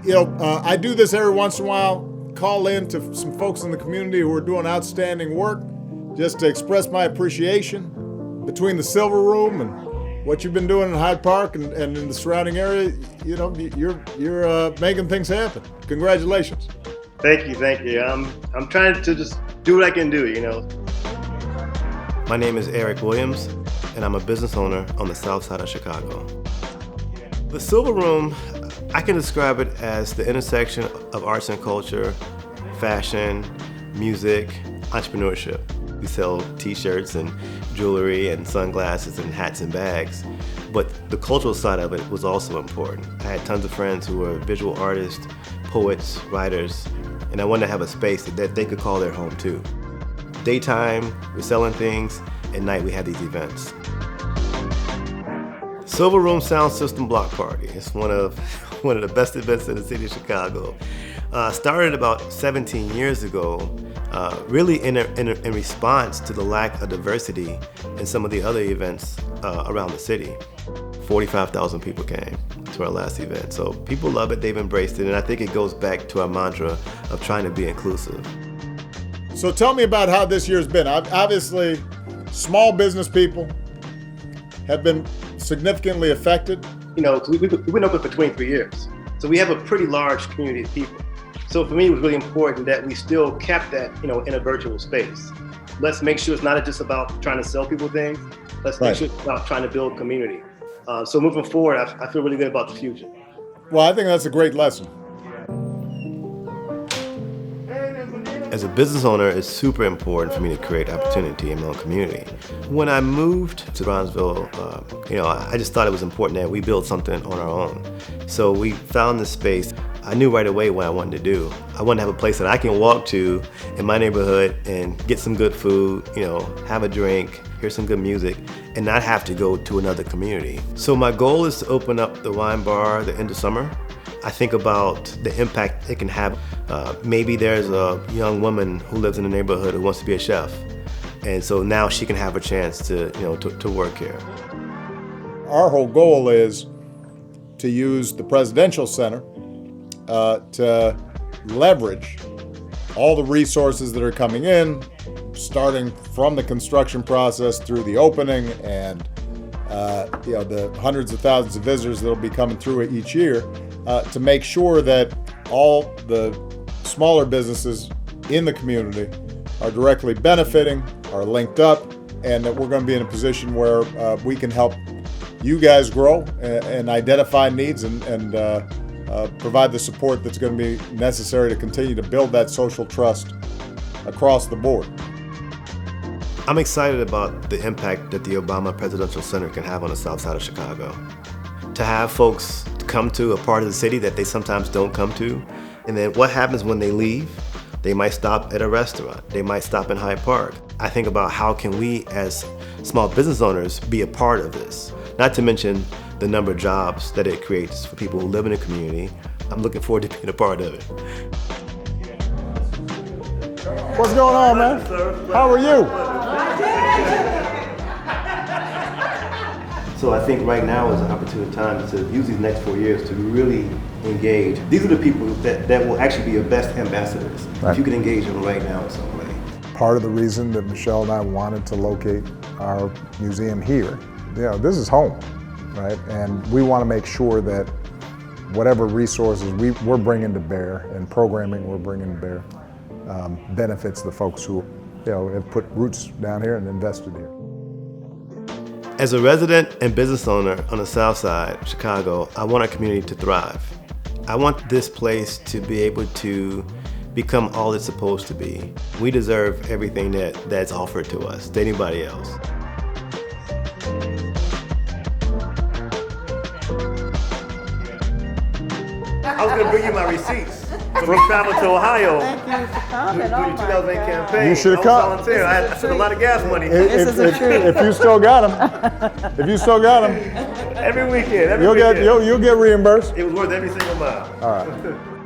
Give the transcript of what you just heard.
I do this every once in a while, call in to some folks in the community who are doing outstanding work, just to express my appreciation between the Silver Room and what you've been doing in Hyde Park and in the surrounding area. You're making things happen. Congratulations. Thank you. I'm trying to just do what I can do, My name is Eric Williams, and I'm a business owner on the south side of Chicago. The Silver Room, I can describe it as the intersection of arts and culture, fashion, music, entrepreneurship. We sell t-shirts and jewelry and sunglasses and hats and bags, but the cultural side of it was also important. I had tons of friends who were visual artists, poets, writers, and I wanted to have a space that they could call their home too. Daytime, we're selling things, at night we had these events. Silver Room Sound System Block Party. It's one of the best events in the city of Chicago. Started about 17 years ago, really in response to the lack of diversity in some of the other events around the city. 45,000 people came to our last event. So people love it, they've embraced it, and I think it goes back to our mantra of trying to be inclusive. So tell me about how this year's been. Obviously, small business people have been significantly affected. We've been open for 23 years. So we have a pretty large community of people. So for me, it was really important that we still kept that, in a virtual space. Let's make sure it's not just about trying to sell people things. Let's make sure it's about trying to build community. So moving forward, I feel really good about the future. Well, I think that's a great lesson. As a business owner, it's super important for me to create opportunity in my own community. When I moved to Bronzeville, I just thought it was important that we build something on our own. So we found this space. I knew right away what I wanted to do. I wanted to have a place that I can walk to in my neighborhood and get some good food, have a drink, hear some good music, and not have to go to another community. So my goal is to open up the wine bar the end of summer. I think about the impact it can have. Maybe there's a young woman who lives in the neighborhood who wants to be a chef, and so now she can have a chance to work here. Our whole goal is to use the Presidential Center to leverage all the resources that are coming in, starting from the construction process through the opening and the hundreds of thousands of visitors that will be coming through it each year, to make sure that all the smaller businesses in the community are directly benefiting, are linked up, and that we're going to be in a position where we can help you guys grow and identify needs and provide the support that's going to be necessary to continue to build that social trust across the board. I'm excited about the impact that the Obama Presidential Center can have on the south side of Chicago. To have folks come to a part of the city that they sometimes don't come to, and then what happens when they leave? They might stop at a restaurant, they might stop in Hyde Park. I think about how can we as small business owners be a part of this, not to mention the number of jobs that it creates for people who live in the community. I'm looking forward to being a part of it. What's going on, man? How are you? So I think right now is an opportune time to use these next 4 years to really engage. These are the people that will actually be your best ambassadors. Right. If you can engage them right now in some way. Part of the reason that Michelle and I wanted to locate our museum here, this is home, right? And we want to make sure that whatever resources we're bringing to bear and programming we're bringing to bear benefits the folks who have put roots down here and invested here. As a resident and business owner on the south side of Chicago, I want our community to thrive. I want this place to be able to become all it's supposed to be. We deserve everything that's offered to us, to anybody else. I was gonna bring you my receipts from travel to Ohio. Thank you for coming. Do your 2008 campaign. You should have come. I was volunteering. I spent a lot of gas money. If you still got them, Every weekend. you'll get reimbursed. It was worth every single mile. All right.